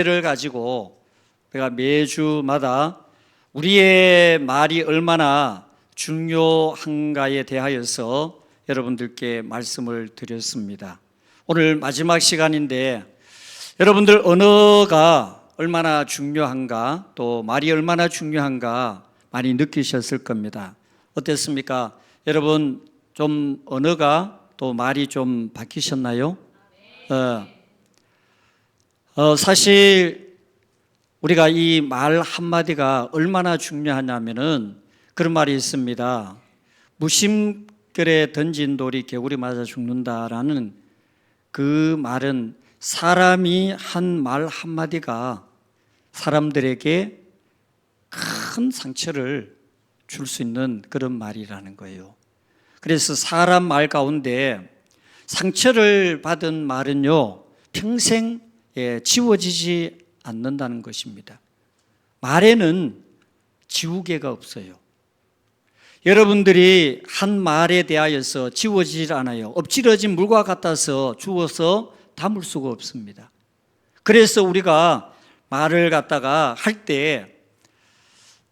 를 가지고 내가 매주마다 우리의 말이 얼마나 중요한가에 대하여서 여러분들께 말씀을 드렸습니다. 오늘 마지막 시간인데 여러분들 언어가 얼마나 중요한가, 또 말이 얼마나 중요한가 많이 느끼셨을 겁니다. 어땠습니까? 여러분 좀 언어가 또 말이 좀 바뀌셨나요? 사실 우리가 이 말 한마디가 얼마나 중요하냐면은 그런 말이 있습니다. 무심결에 던진 돌이 개구리 맞아 죽는다라는 그 말은 사람이 한 말 한마디가 사람들에게 큰 상처를 줄 수 있는 그런 말이라는 거예요. 그래서 사람 말 가운데 상처를 받은 말은요, 평생 지워지지 않는다는 것입니다. 말에는 지우개가 없어요. 여러분들이 한 말에 대하여서 지워지질 않아요. 엎질러진 물과 같아서 주워서 담을 수가 없습니다. 그래서 우리가 말을 갖다가 할 때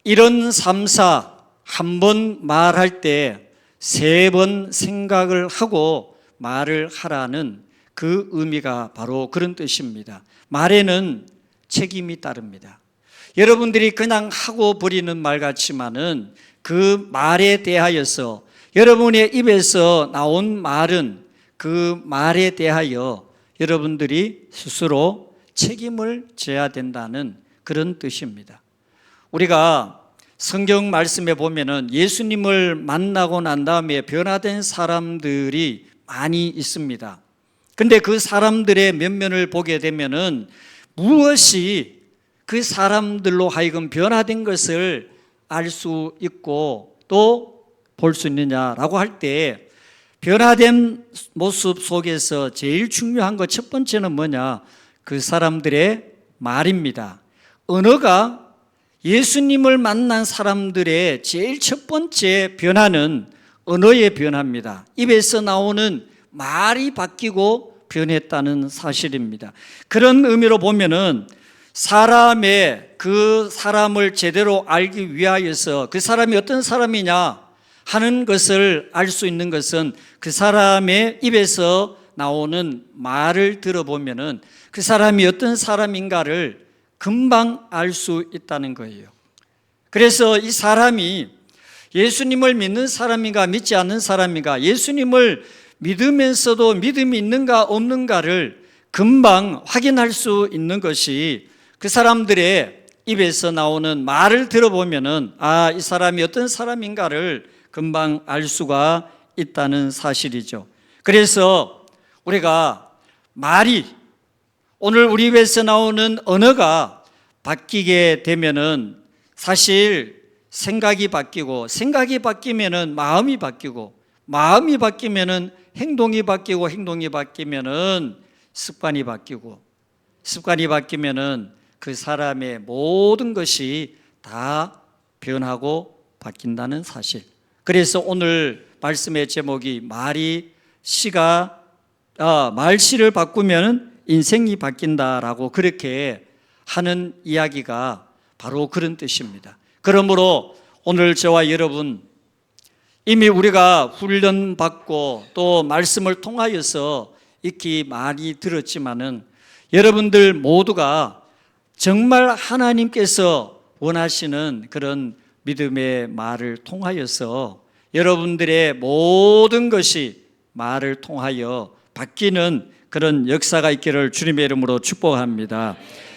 이런 3사 한 번 말할 때 3번 생각을 하고 말을 하라는 그 의미가 바로 그런 뜻입니다. 말에는 책임이 따릅니다. 여러분들이 그냥 하고 버리는 말 같지만은 그 말에 대하여서 여러분의 입에서 나온 말은 그 말에 대하여 여러분들이 스스로 책임을 져야 된다는 그런 뜻입니다. 우리가 성경 말씀에 보면은 예수님을 만나고 난 다음에 변화된 사람들이 많이 있습니다. 근데 그 사람들의 면면을 보게 되면은 무엇이 그 사람들로 하여금 변화된 것을 알 수 있고 또 볼 수 있느냐라고 할 때 변화된 모습 속에서 제일 중요한 것 첫 번째는 뭐냐? 그 사람들의 말입니다. 언어가 예수님을 만난 사람들의 제일 첫 번째 변화는 언어의 변화입니다. 입에서 나오는 말이 바뀌고 변했다는 사실입니다. 그런 의미로 보면은 사람의 그 사람을 제대로 알기 위하여서 그 사람이 어떤 사람이냐 하는 것을 알 수 있는 것은 그 사람의 입에서 나오는 말을 들어보면은 그 사람이 어떤 사람인가를 금방 알 수 있다는 거예요. 그래서 이 사람이 예수님을 믿는 사람인가 믿지 않는 사람인가, 예수님을 믿으면서도 믿음이 있는가 없는가를 금방 확인할 수 있는 것이 그 사람들의 입에서 나오는 말을 들어보면은 이 사람이 어떤 사람인가를 금방 알 수가 있다는 사실이죠. 그래서 우리가 말이 오늘 우리 입에서 나오는 언어가 바뀌게 되면은 사실 생각이 바뀌고 생각이 바뀌면은 마음이 바뀌고 마음이 바뀌면은 행동이 바뀌고 행동이 바뀌면은 습관이 바뀌고 습관이 바뀌면은 그 사람의 모든 것이 다 변하고 바뀐다는 사실. 그래서 오늘 말씀의 제목이 말씨를 바꾸면 인생이 바뀐다라고 그렇게 하는 이야기가 바로 그런 뜻입니다. 그러므로 오늘 저와 여러분 이미 우리가 훈련받고 또 말씀을 통하여서 익히 많이 들었지만은 여러분들 모두가 정말 하나님께서 원하시는 그런 믿음의 말을 통하여서 여러분들의 모든 것이 말을 통하여 바뀌는 그런 역사가 있기를 주님의 이름으로 축복합니다.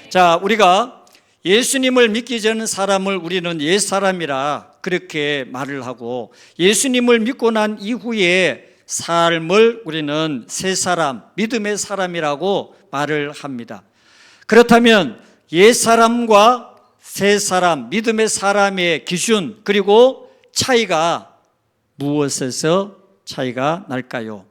자, 우리가 예수님을 믿기 전 사람을 우리는 옛사람이라 그렇게 말을 하고 예수님을 믿고 난 이후에 삶을 우리는 새사람, 믿음의 사람이라고 말을 합니다. 그렇다면 옛사람과 새사람, 믿음의 사람의 기준 그리고 차이가 무엇에서 차이가 날까요?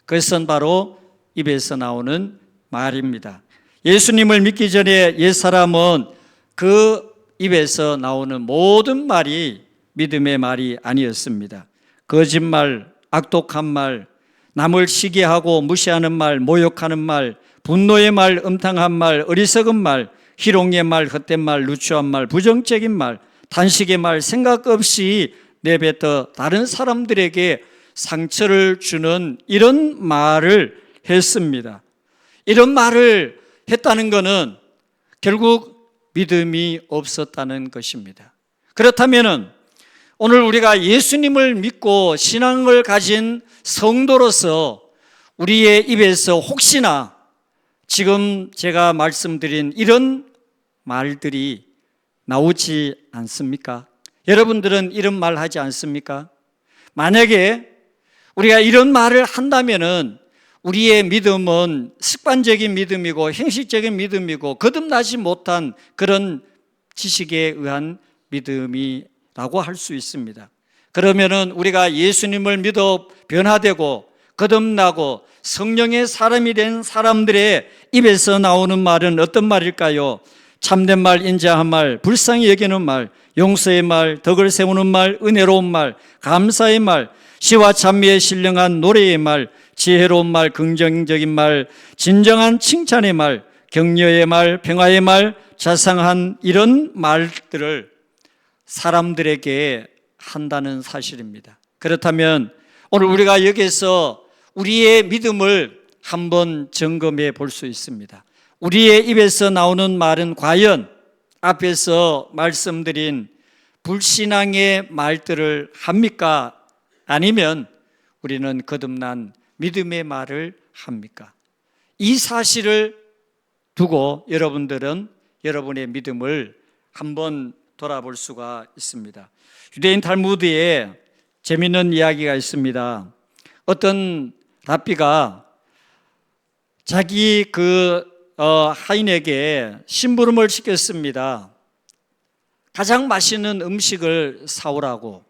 그것은 바로 입에서 나오는 말입니다. 예수님을 믿기 전에 옛사람은 그 입에서 나오는 모든 말이 믿음의 말이 아니었습니다. 거짓말, 악독한 말, 남을 시기하고 무시하는 말, 모욕하는 말, 분노의 말, 음탕한 말, 어리석은 말, 희롱의 말, 헛된 말, 누추한 말, 부정적인 말, 단식의 말, 생각 없이 내뱉어 다른 사람들에게 상처를 주는 이런 말을 했습니다. 이런 말을 했다는 것은 결국 믿음이 없었다는 것입니다. 그렇다면 오늘 우리가 예수님을 믿고 신앙을 가진 성도로서 우리의 입에서 혹시나 지금 제가 말씀드린 이런 말들이 나오지 않습니까? 여러분들은 이런 말 하지 않습니까? 만약에 우리가 이런 말을 한다면은 우리의 믿음은 습관적인 믿음이고 형식적인 믿음이고 거듭나지 못한 그런 지식에 의한 믿음이라고 할 수 있습니다. 그러면은 우리가 예수님을 믿어 변화되고 거듭나고 성령의 사람이 된 사람들의 입에서 나오는 말은 어떤 말일까요? 참된 말, 인자한 말, 불쌍히 여기는 말, 용서의 말, 덕을 세우는 말, 은혜로운 말, 감사의 말, 시와 찬미에 신령한 노래의 말, 지혜로운 말, 긍정적인 말, 진정한 칭찬의 말, 격려의 말, 평화의 말, 자상한 이런 말들을 사람들에게 한다는 사실입니다. 그렇다면 오늘 우리가 여기서 우리의 믿음을 한번 점검해 볼 수 있습니다. 우리의 입에서 나오는 말은 과연 앞에서 말씀드린 불신앙의 말들을 합니까? 아니면 우리는 거듭난 믿음의 말을 합니까? 이 사실을 두고 여러분들은 여러분의 믿음을 한번 돌아볼 수가 있습니다. 유대인 탈무드에 재미있는 이야기가 있습니다. 어떤 랍비가 자기 하인에게 심부름을 시켰습니다. 가장 맛있는 음식을 사오라고.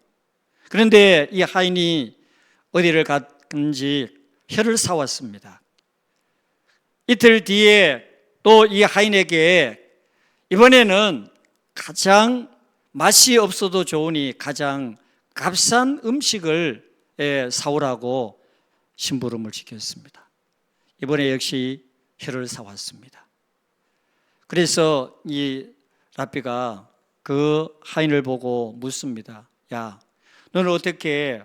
그런데 이 하인이 어디를 갔는지 혀를 사왔습니다. 이틀 뒤에 또 이 하인에게 이번에는 가장 맛이 없어도 좋으니 가장 값싼 음식을 사오라고 심부름을 시켰습니다. 이번에 역시 혀를 사왔습니다. 그래서 이 랍비가 그 하인을 보고 묻습니다. 야, 너는 어떻게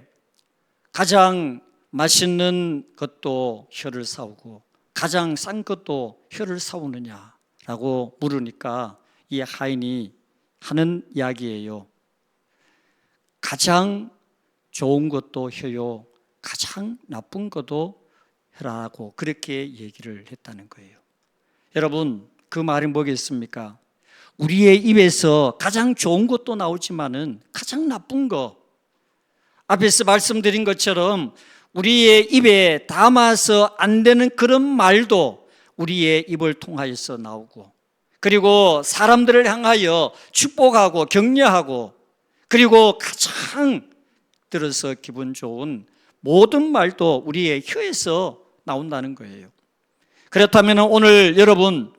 가장 맛있는 것도 혀를 사오고 가장 싼 것도 혀를 사오느냐라고 물으니까 이 하인이 하는 이야기예요. 가장 좋은 것도 혀요, 가장 나쁜 것도 혀라고 그렇게 얘기를 했다는 거예요. 여러분, 그 말이 뭐겠습니까? 우리의 입에서 가장 좋은 것도 나오지만은 가장 나쁜 거, 앞에서 말씀드린 것처럼 우리의 입에 담아서 안 되는 그런 말도 우리의 입을 통하여서 나오고, 그리고 사람들을 향하여 축복하고 격려하고, 그리고 가장 들어서 기분 좋은 모든 말도 우리의 혀에서 나온다는 거예요. 그렇다면 오늘 여러분,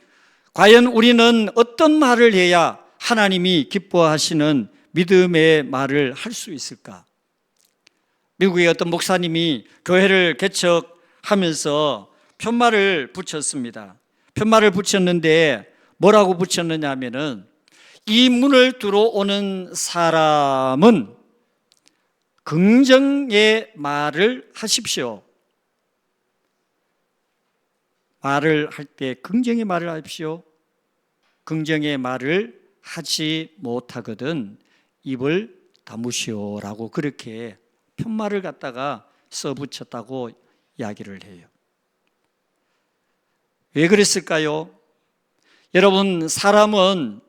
과연 우리는 어떤 말을 해야 하나님이 기뻐하시는 믿음의 말을 할 수 있을까? 미국의 어떤 목사님이 교회를 개척하면서 편말을 붙였습니다. 편말을 붙였는데 뭐라고 붙였느냐 하면은, 이 문을 들어오는 사람은 긍정의 말을 하십시오. 말을 할 때 긍정의 말을 하십시오. 긍정의 말을 하지 못하거든 입을 다무시오라고 그렇게 편말을 갖다가 써붙였다고 이야기를 해요. 왜 그랬을까요? 여러분, 사람은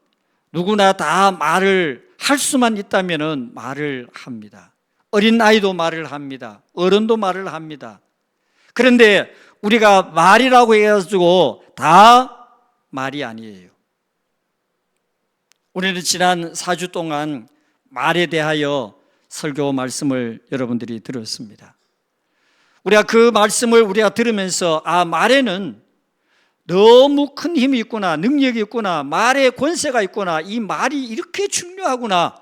누구나 다 말을 할 수만 있다면 말을 합니다. 어린 아이도 말을 합니다. 어른도 말을 합니다. 그런데 우리가 말이라고 해가지고 다 말이 아니에요. 우리는 지난 4주 동안 말에 대하여 설교 말씀을 여러분들이 들었습니다. 우리가 그 말씀을 우리가 들으면서 말에는 너무 큰 힘이 있구나, 능력이 있구나, 말에 권세가 있구나, 이 말이 이렇게 중요하구나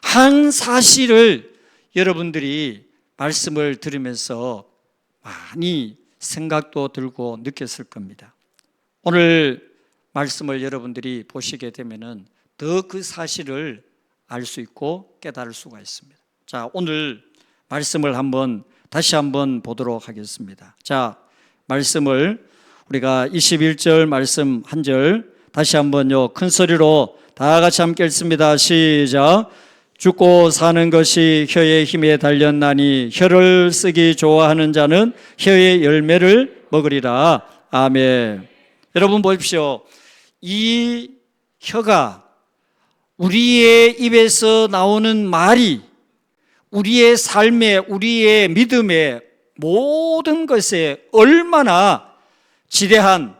한 사실을 여러분들이 말씀을 들으면서 많이 생각도 들고 느꼈을 겁니다. 오늘 말씀을 여러분들이 보시게 되면은 더 그 사실을 알 수 있고 깨달을 수가 있습니다. 자, 오늘 말씀을 다시 한번 보도록 하겠습니다. 자, 말씀을 우리가 21절 말씀 한 절 다시 한번요 큰 소리로 다 같이 함께 읽습니다. 시작. 죽고 사는 것이 혀의 힘에 달렸나니 혀를 쓰기 좋아하는 자는 혀의 열매를 먹으리라. 아멘. 여러분 보십시오. 이 혀가 우리의 입에서 나오는 말이 우리의 삶에, 우리의 믿음에 모든 것에 얼마나 지대한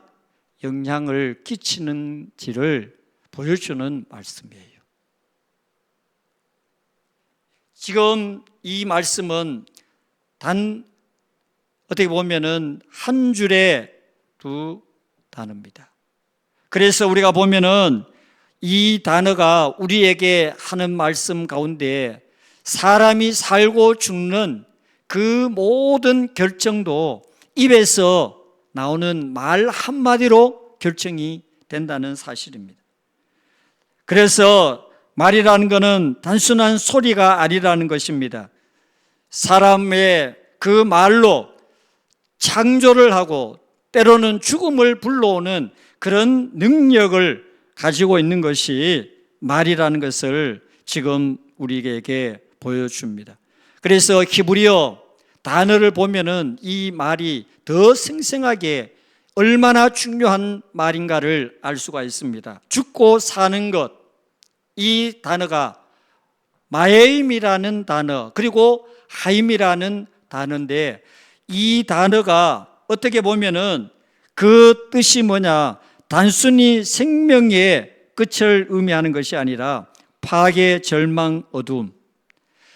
영향을 끼치는지를 보여주는 말씀이에요. 지금 이 말씀은 어떻게 보면은 한 줄의 두 단어입니다. 그래서 우리가 보면은 이 단어가 우리에게 하는 말씀 가운데 사람이 살고 죽는 그 모든 결정도 입에서 나오는 말 한마디로 결정이 된다는 사실입니다. 그래서 말이라는 것은 단순한 소리가 아니라는 것입니다. 사람의 그 말로 창조를 하고 때로는 죽음을 불러오는 그런 능력을 가지고 있는 것이 말이라는 것을 지금 우리에게 보여줍니다. 그래서 히브리어 단어를 보면은 이 말이 더 생생하게 얼마나 중요한 말인가를 알 수가 있습니다. 죽고 사는 것, 이 단어가 마에임이라는 단어 그리고 하임이라는 단어인데 이 단어가 어떻게 보면은 그 뜻이 뭐냐, 단순히 생명의 끝을 의미하는 것이 아니라 파괴, 절망, 어두움,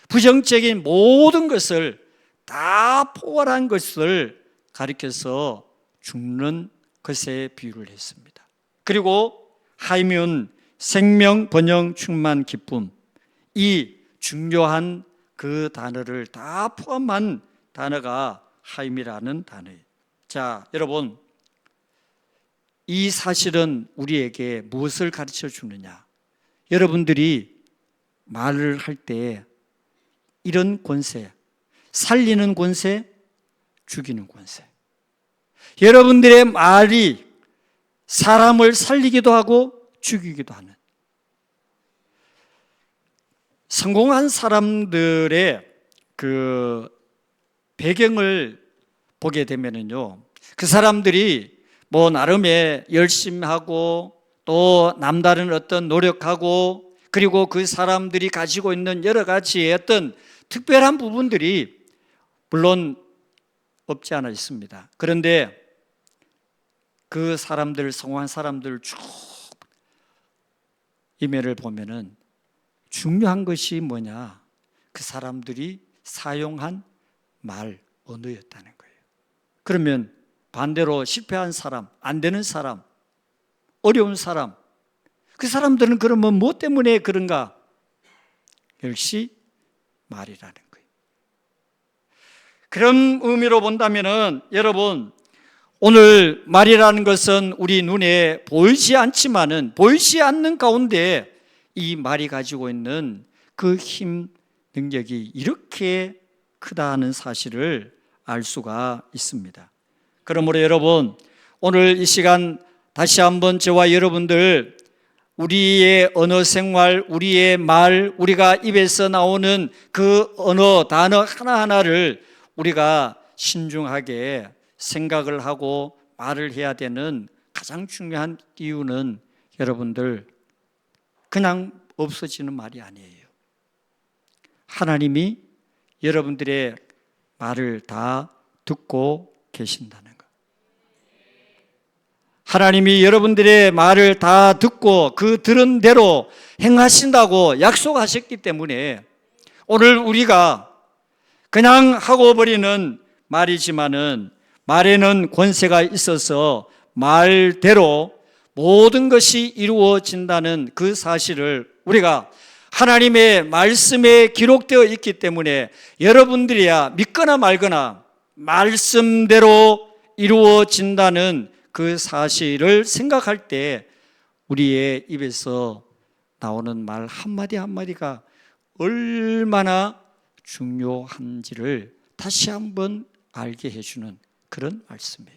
부정적인 모든 것을 다 포괄한 것을 가리켜서 죽는 것에 비유를 했습니다. 그리고 하임은 생명, 번영, 충만, 기쁨, 이 중요한 그 단어를 다 포함한 단어가 하임이라는 단어예요. 자, 여러분, 이 사실은 우리에게 무엇을 가르쳐 주느냐? 여러분들이 말을 할 때 이런 권세, 살리는 권세, 죽이는 권세, 여러분들의 말이 사람을 살리기도 하고 죽이기도 하는, 성공한 사람들의 그 배경을 보게 되면은요, 그 사람들이 뭐 나름의 열심히 하고 또 남다른 어떤 노력하고 그리고 그 사람들이 가지고 있는 여러 가지의 어떤 특별한 부분들이 물론 없지 않아 있습니다. 그런데 그 사람들, 성공한 사람들 쭉 이면을 보면은 중요한 것이 뭐냐? 그 사람들이 사용한 말, 언어였다는 거예요. 그러면 반대로 실패한 사람, 안 되는 사람, 어려운 사람, 그 사람들은 그러면 무엇 때문에 그런가? 역시 말이라는 거예요. 그런 의미로 본다면은 여러분, 오늘 말이라는 것은 우리 눈에 보이지 않지만은 보이지 않는 가운데 이 말이 가지고 있는 그 힘, 능력이 이렇게 크다는 사실을 알 수가 있습니다. 그러므로 여러분, 오늘 이 시간 다시 한번 저와 여러분들 우리의 언어 생활, 우리의 말, 우리가 입에서 나오는 그 언어, 단어 하나하나를 우리가 신중하게 생각을 하고 말을 해야 되는 가장 중요한 이유는 여러분들 그냥 없어지는 말이 아니에요. 하나님이 여러분들의 말을 다 듣고 계신다는 것. 하나님이 여러분들의 말을 다 듣고 그 들은 대로 행하신다고 약속하셨기 때문에 오늘 우리가 그냥 하고 버리는 말이지만은 말에는 권세가 있어서 말대로 모든 것이 이루어진다는 그 사실을 우리가 하나님의 말씀에 기록되어 있기 때문에 여러분들이야 믿거나 말거나 말씀대로 이루어진다는 그 사실을 생각할 때 우리의 입에서 나오는 말 한마디 한마디가 얼마나 중요한지를 다시 한번 알게 해주는 그런 말씀이에요.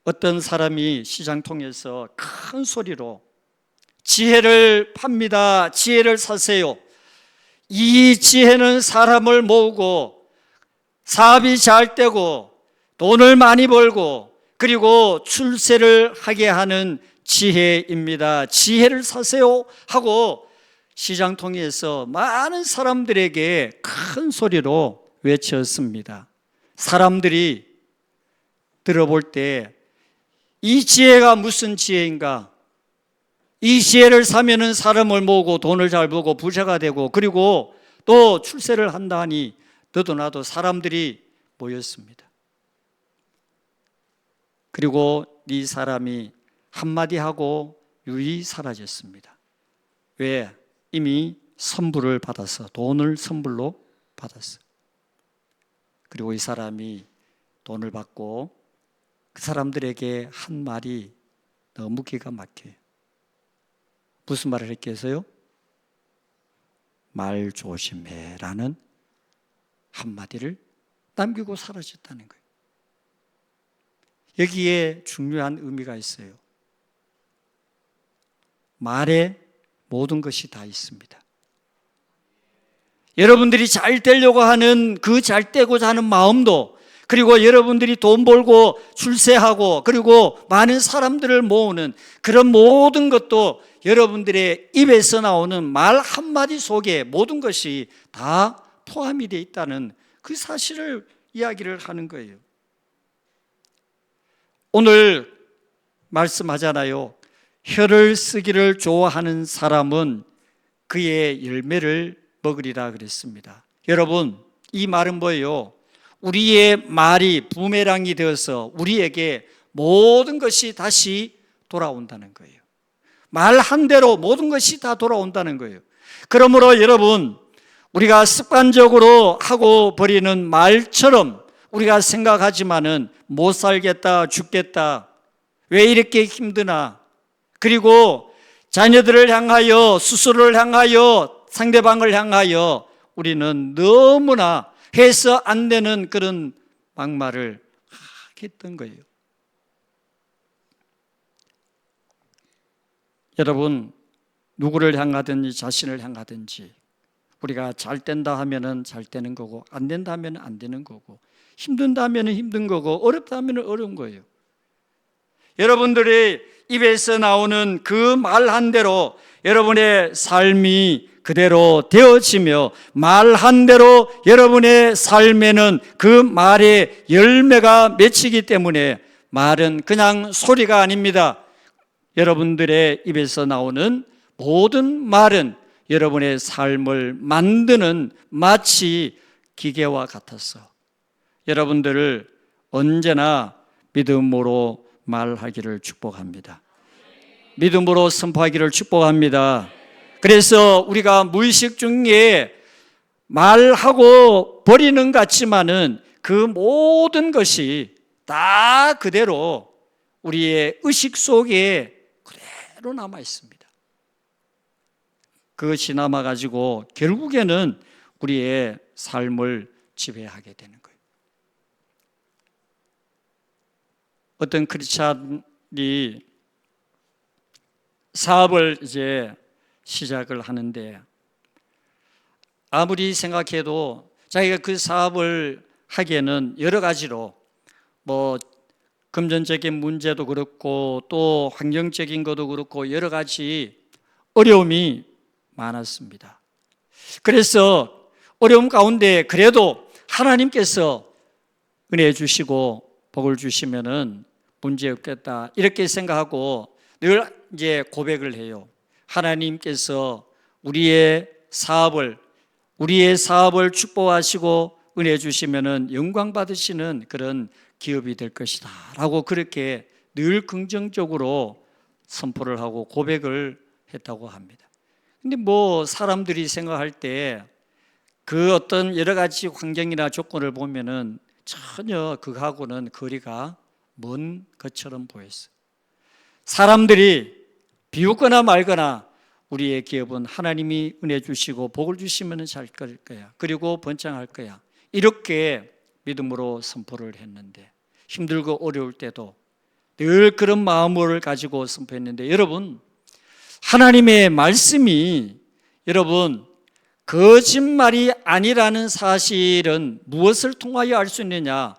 어떤 사람이 시장 통해서 큰 소리로 지혜를 팝니다. 지혜를 사세요. 이 지혜는 사람을 모으고 사업이 잘 되고 돈을 많이 벌고 그리고 출세를 하게 하는 지혜입니다. 지혜를 사세요 하고 시장 통해서 많은 사람들에게 큰 소리로 외쳤습니다. 사람들이 들어볼 때 이 지혜가 무슨 지혜인가? 이 지혜를 사면은 사람을 모으고 돈을 잘 벌고 부자가 되고 그리고 또 출세를 한다니 너도 나도 사람들이 모였습니다. 그리고 이 사람이 한마디 하고 유리 사라졌습니다. 왜? 이미 선물을 받아서 돈을 선물로 받았어요. 그리고 이 사람이 돈을 받고 그 사람들에게 한 말이 너무 기가 막혀요. 무슨 말을 했겠어요? 말 조심해 라는 한마디를 남기고 사라졌다는 거예요. 여기에 중요한 의미가 있어요. 말에 모든 것이 다 있습니다. 여러분들이 잘 되려고 하는 그 잘 되고자 하는 마음도 그리고 여러분들이 돈 벌고 출세하고 그리고 많은 사람들을 모으는 그런 모든 것도 여러분들의 입에서 나오는 말 한마디 속에 모든 것이 다 포함이 되어 있다는 그 사실을 이야기를 하는 거예요. 오늘 말씀하잖아요. 혀를 쓰기를 좋아하는 사람은 그의 열매를 먹으리라 그랬습니다. 여러분, 이 말은 뭐예요? 우리의 말이 부메랑이 되어서 우리에게 모든 것이 다시 돌아온다는 거예요. 말 한 대로 모든 것이 다 돌아온다는 거예요. 그러므로 여러분, 우리가 습관적으로 하고 버리는 말처럼 우리가 생각하지만은 못 살겠다, 죽겠다, 왜 이렇게 힘드나, 그리고 자녀들을 향하여, 스스로를 향하여, 상대방을 향하여 우리는 너무나 해서 안 되는 그런 막말을 했던 거예요. 여러분, 누구를 향하든지 자신을 향하든지 우리가 잘 된다 하면은 잘 되는 거고 안 된다 하면은 안 되는 거고 힘든다 하면은 힘든 거고 어렵다 하면은 어려운 거예요. 여러분들의 입에서 나오는 그 말 한 대로 여러분의 삶이 그대로 되어지며 말 한 대로 여러분의 삶에는 그 말의 열매가 맺히기 때문에 말은 그냥 소리가 아닙니다. 여러분들의 입에서 나오는 모든 말은 여러분의 삶을 만드는 마치 기계와 같아서 여러분들을 언제나 믿음으로 말하기를 축복합니다. 믿음으로 선포하기를 축복합니다. 그래서 우리가 무의식 중에 말하고 버리는 것 같지만은 그 모든 것이 다 그대로 우리의 의식 속에 그대로 남아 있습니다. 그것이 남아가지고 결국에는 우리의 삶을 지배하게 되는 거예요. 어떤 크리스찬이 사업을 이제 시작을 하는데 아무리 생각해도 자기가 그 사업을 하기에는 여러 가지로 뭐 금전적인 문제도 그렇고 또 환경적인 것도 그렇고 여러 가지 어려움이 많았습니다. 그래서 어려움 가운데 그래도 하나님께서 은혜 주시고 복을 주시면은 문제 없겠다 이렇게 생각하고 늘 이제 고백을 해요. 하나님께서 우리의 사업을 축복하시고 은혜 주시면은 영광 받으시는 그런 기업이 될 것이다 라고 그렇게 늘 긍정적으로 선포를 하고 고백을 했다고 합니다. 근데 뭐 사람들이 생각할 때 그 어떤 여러 가지 환경이나 조건을 보면은 전혀 그하고는 거리가 먼 것처럼 보였어요. 사람들이 비웃거나 말거나 우리의 기업은 하나님이 은혜 주시고 복을 주시면 잘 거야. 그리고 번창할 거야. 이렇게 믿음으로 선포를 했는데, 힘들고 어려울 때도 늘 그런 마음을 가지고 선포했는데, 여러분, 하나님의 말씀이 여러분 거짓말이 아니라는 사실은 무엇을 통하여 알 수 있느냐?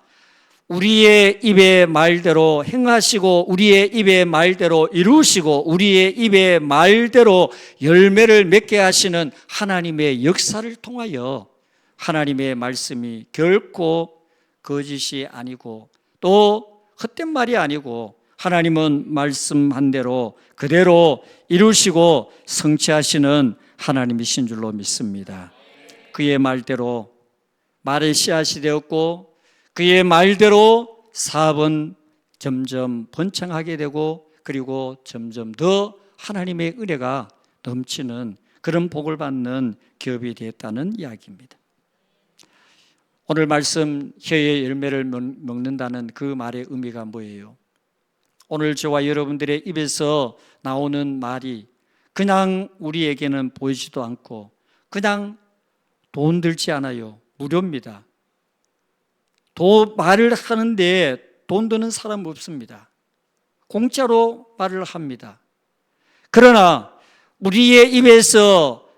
우리의 입의 말대로 행하시고 우리의 입의 말대로 이루시고 우리의 입의 말대로 열매를 맺게 하시는 하나님의 역사를 통하여 하나님의 말씀이 결코 거짓이 아니고 또 헛된 말이 아니고 하나님은 말씀한 대로 그대로 이루시고 성취하시는 하나님이신 줄로 믿습니다. 그의 말대로 말의 씨앗이 되었고 그의 말대로 사업은 점점 번창하게 되고 그리고 점점 더 하나님의 은혜가 넘치는 그런 복을 받는 기업이 되었다는 이야기입니다. 오늘 말씀 혀의 열매를 먹는다는 그 말의 의미가 뭐예요? 오늘 저와 여러분들의 입에서 나오는 말이 그냥 우리에게는 보이지도 않고 그냥 돈 들지 않아요. 무료입니다. 말을 하는데 돈 드는 사람 없습니다. 공짜로 말을 합니다. 그러나 우리의 입에서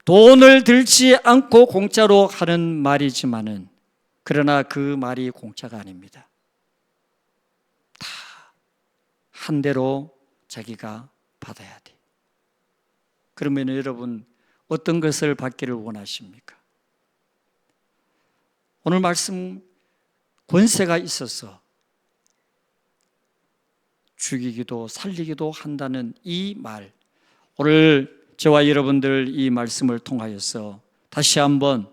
돈을 들지 않고 공짜로 하는 말이지만은 그러나 그 말이 공짜가 아닙니다. 다 한 대로 자기가 받아야 돼. 그러면 여러분 어떤 것을 받기를 원하십니까? 오늘 말씀 권세가 있어서 죽이기도 살리기도 한다는 이 말, 오늘 저와 여러분들 이 말씀을 통하여서 다시 한번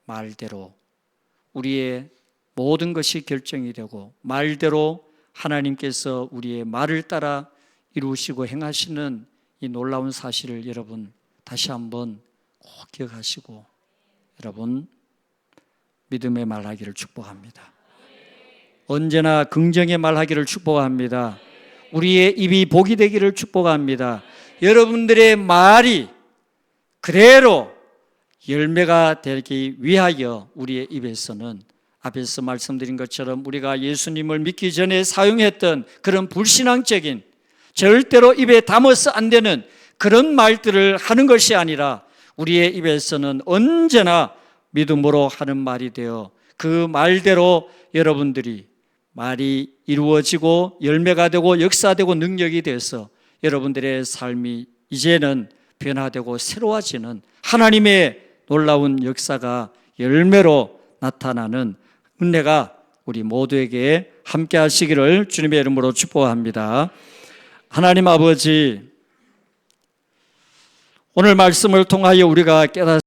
말대로 우리의 모든 것이 결정이 되고 말대로 하나님께서 우리의 말을 따라 이루시고 행하시는 이 놀라운 사실을 여러분 다시 한번 꼭 기억하시고 여러분 믿음의 말하기를 축복합니다. 언제나 긍정의 말하기를 축복합니다. 우리의 입이 복이 되기를 축복합니다. 여러분들의 말이 그대로 열매가 되기 위하여 우리의 입에서는 앞에서 말씀드린 것처럼 우리가 예수님을 믿기 전에 사용했던 그런 불신앙적인 절대로 입에 담아서 안 되는 그런 말들을 하는 것이 아니라 우리의 입에서는 언제나 믿음으로 하는 말이 되어 그 말대로 여러분들이 말이 이루어지고 열매가 되고 역사되고 능력이 돼서 여러분들의 삶이 이제는 변화되고 새로워지는 하나님의 놀라운 역사가 열매로 나타나는 은혜가 우리 모두에게 함께 하시기를 주님의 이름으로 축복합니다. 하나님 아버지, 오늘 말씀을 통하여 우리가 깨닫